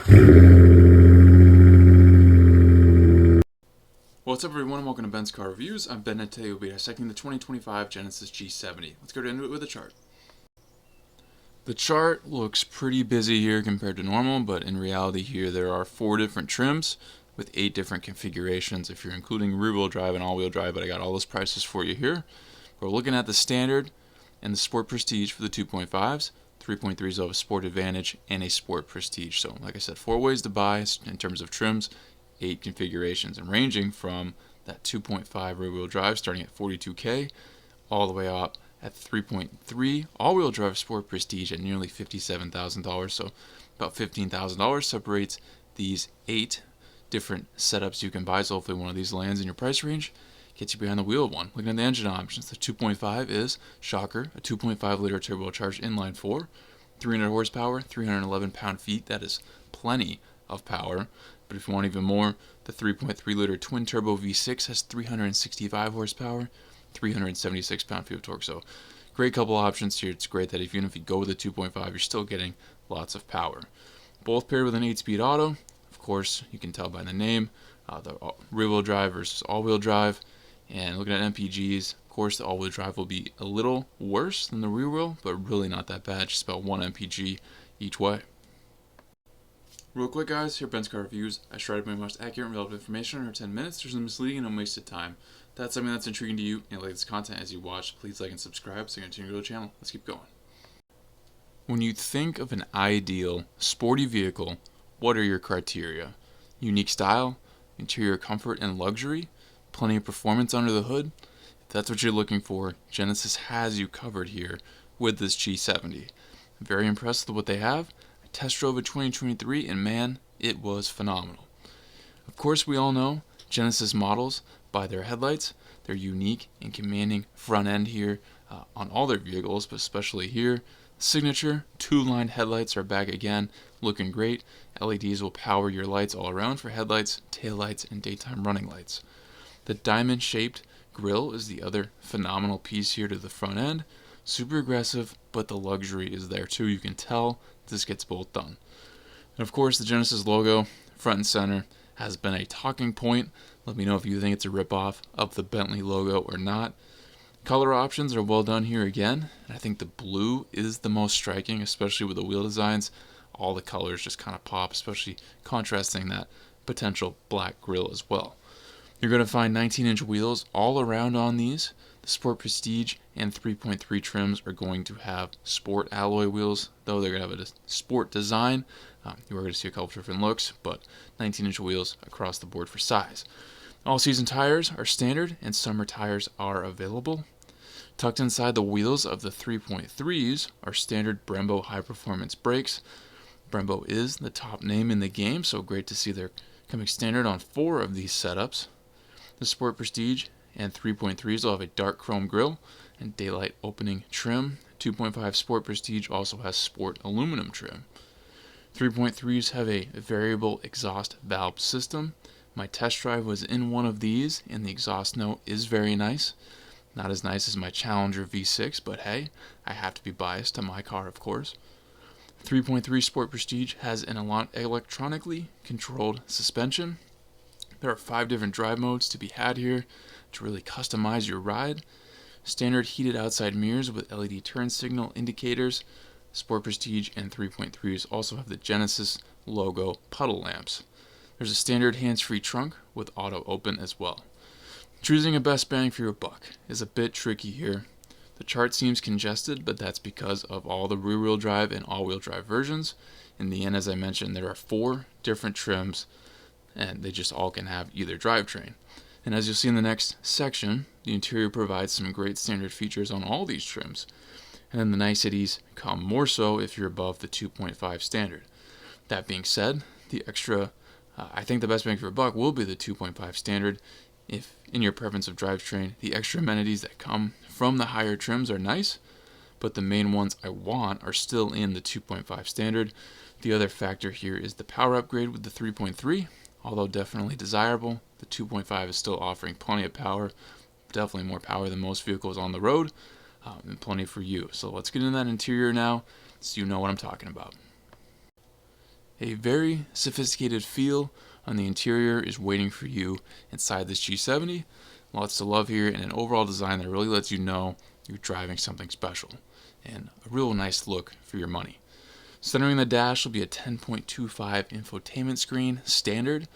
What's up everyone and welcome to Ben's Car Reviews. I'm Ben and today we'll be dissecting the 2025 Genesis G70. Let's get into it with the chart. The chart looks pretty busy here compared to normal, but in reality here there are 4 different trims with 8 different configurations if you're including rear-wheel drive and all-wheel drive, but I got all those prices for you here. We're looking at the Standard and the Sport Prestige for the 2.5s. 3.3s will have a Sport Advantage and a Sport Prestige. So like I said, 4 ways to buy in terms of trims, 8 configurations, and ranging from that 2.5 rear-wheel drive starting at $42K all the way up at 3.3 all-wheel drive Sport Prestige at nearly $57,000. So about $15,000 separates these 8 different setups you can buy. So hopefully one of these lands in your price range, gets you behind the wheel of one. Looking at the engine options, the 2.5 is, shocker, a 2.5 liter turbocharged inline 4, 300 horsepower, 311 pound-feet. That is plenty of power. But if you want even more, the 3.3 liter twin turbo V6 has 365 horsepower, 376 pound-feet of torque. So great couple options here. It's great that even if you go with the 2.5, you're still getting lots of power. Both paired with an 8-speed auto. Of course, you can tell by the name, the rear-wheel drive versus all-wheel drive. And looking at MPGs, of course, the all-wheel drive will be a little worse than the rear-wheel, but really not that bad. Just about 1 MPG each way. Real quick, guys, here at Ben's Car Reviews, I try to bring the most accurate and relevant information in under 10 minutes. There's no misleading and no wasted time. If that's something that's intriguing to you and like this content as you watch, please like and subscribe so you can continue to grow the channel. Let's keep going. When you think of an ideal sporty vehicle, what are your criteria? Unique style, interior comfort and luxury, plenty of performance under the hood? If that's what you're looking for, Genesis has you covered here with this G70. I'm very impressed with what they have. I test drove it 2023 and man, it was phenomenal. Of course, we all know Genesis models by their headlights. They're unique and commanding front end here on all their vehicles, but especially here. Signature 2-line headlights are back again, looking great. LEDs will power your lights all around for headlights, taillights, and daytime running lights. The diamond-shaped grille is the other phenomenal piece here to the front end. Super aggressive, but the luxury is there too. You can tell this gets both done. And of course, the Genesis logo, front and center, has been a talking point. Let me know if you think it's a ripoff of the Bentley logo or not. Color options are well done here again. And I think the blue is the most striking, especially with the wheel designs. All the colors just kind of pop, especially contrasting that potential black grille as well. You're going to find 19-inch wheels all around on these. The Sport Prestige and 3.3 trims are going to have sport alloy wheels, though they're going to have a sport design. You are going to see a couple different looks, but 19-inch wheels across the board for size. All-season tires are standard, and summer tires are available. Tucked inside the wheels of the 3.3s are standard Brembo high-performance brakes. Brembo is the top name in the game, so great to see they're coming standard on 4 of these setups. The Sport Prestige and 3.3s will have a dark chrome grille and daylight opening trim. 2.5 Sport Prestige also has sport aluminum trim. 3.3s have a variable exhaust valve system. My test drive was in one of these, and the exhaust note is very nice. Not as nice as my Challenger V6, but hey, I have to be biased to my car, of course. 3.3 Sport Prestige has an electronically controlled suspension. There are 5 different drive modes to be had here to really customize your ride. Standard heated outside mirrors with LED turn signal indicators. Sport Prestige and 3.3s also have the Genesis logo puddle lamps. There's a standard hands-free trunk with auto open as well. Choosing a best bang for your buck is a bit tricky here. The chart seems congested, but that's because of all the rear-wheel drive and all-wheel drive versions. In the end, as I mentioned, there are 4 different trims, and they just all can have either drivetrain. And as you'll see in the next section, the interior provides some great standard features on all these trims. And then the niceties come more so if you're above the 2.5 standard. That being said, I think the best bang for your buck will be the 2.5 standard. If in your preference of drivetrain, the extra amenities that come from the higher trims are nice, but the main ones I want are still in the 2.5 standard. The other factor here is the power upgrade with the 3.3. Although definitely desirable, the 2.5 is still offering plenty of power, definitely more power than most vehicles on the road, and plenty for you. So let's get into that interior now so you know what I'm talking about. A very sophisticated feel on the interior is waiting for you inside this G70. Lots to love here, and an overall design that really lets you know you're driving something special, and a real nice look for your money. Centering the dash will be a 10.25 infotainment screen, standard.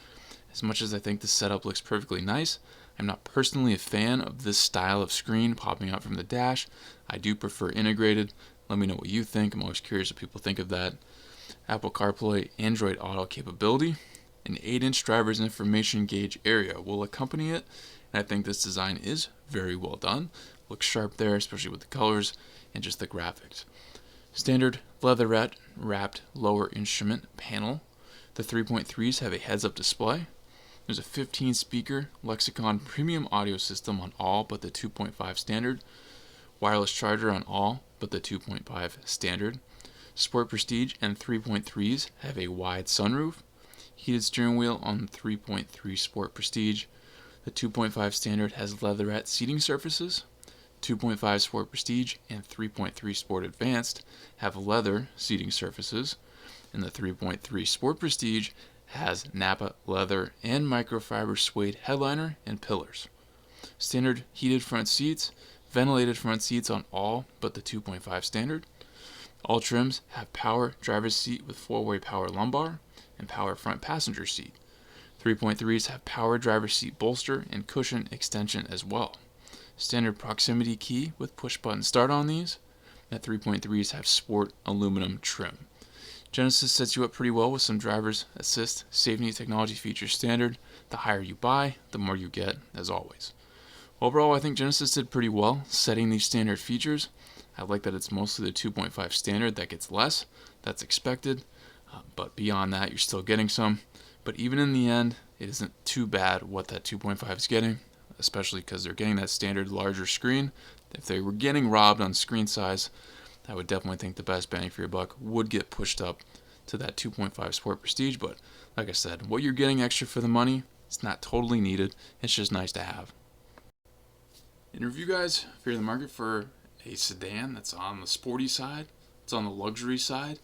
As much as I think the setup looks perfectly nice, I'm not personally a fan of this style of screen popping out from the dash. I do prefer integrated. Let me know what you think. I'm always curious what people think of that. Apple CarPlay, Android Auto capability. An 8-inch driver's information gauge area will accompany it, and I think this design is very well done. Looks sharp there, especially with the colors and just the graphics. Standard leatherette wrapped lower instrument panel. The 3.3s have a heads-up display. There's a 15-speaker Lexicon premium audio system on all but the 2.5 standard. Wireless charger on all but the 2.5 standard. Sport Prestige and 3.3s have a wide sunroof. Heated steering wheel on the 3.3 Sport Prestige. The 2.5 standard has leatherette seating surfaces. 2.5 Sport Prestige and 3.3 Sport Advanced have leather seating surfaces, and the 3.3 Sport Prestige has Napa leather and microfiber suede headliner and pillars. Standard heated front seats, ventilated front seats on all but the 2.5 standard. All trims have power driver's seat with 4-way power lumbar and power front passenger seat. 3.3s have power driver's seat bolster and cushion extension as well. Standard proximity key with push button start on these. And 3.3s have sport aluminum trim. Genesis sets you up pretty well with some driver's assist safety technology features standard. The higher you buy, the more you get, as always. Overall, I think Genesis did pretty well setting these standard features. I like that it's mostly the 2.5 standard that gets less. That's expected. But beyond that, you're still getting some. But even in the end, it isn't too bad what that 2.5 is getting, especially because they're getting that standard larger screen. If they were getting robbed on screen size, I would definitely think the best bang for your buck would get pushed up to that 2.5 Sport Prestige. But like I said, what you're getting extra for the money, it's not totally needed. It's just nice to have. In review, guys, if you're in the market for a sedan that's on the sporty side, it's on the luxury side,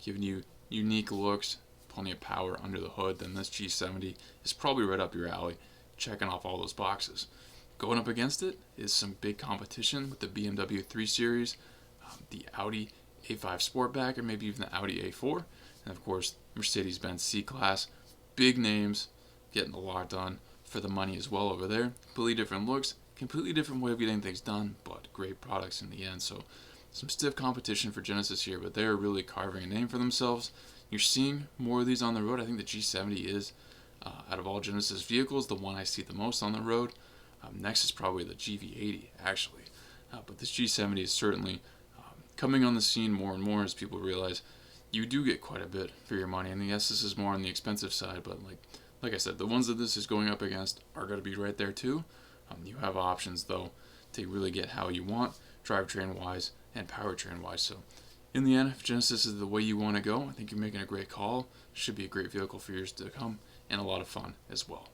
giving you unique looks, plenty of power under the hood, then this G70 is probably right up your alley, checking off all those boxes. Going up against it is some big competition with the BMW 3 Series, the Audi A5 Sportback, or maybe even the Audi A4, and of course Mercedes-Benz C-Class. Big names getting a lot done for the money as well over there. Completely different looks, completely different way of getting things done, but great products in the end. So some stiff competition for Genesis here, but they're really carving a name for themselves. You're seeing more of these on the road. I think the G70 is, out of all Genesis vehicles, the one I see the most on the road. Next is probably the GV80, actually. But this G70 is certainly coming on the scene more and more as people realize you do get quite a bit for your money. And yes, this is more on the expensive side, but like I said, the ones that this is going up against are going to be right there too. You have options, though, to really get how you want, drivetrain-wise and powertrain-wise. So in the end, if Genesis is the way you want to go, I think you're making a great call. Should be a great vehicle for years to come, and a lot of fun as well.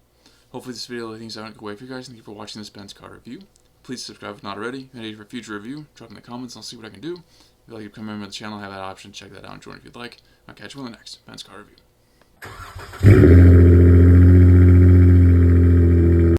Hopefully this video laid things out in a good way for you guys. Thank you for watching this Benz car review. Please subscribe if not already. If you're ready for a future review, drop in the comments and I'll see what I can do. If you'd like to become a member of the channel, I have that option. Check that out and join if you'd like. I'll catch you on the next Benz car review.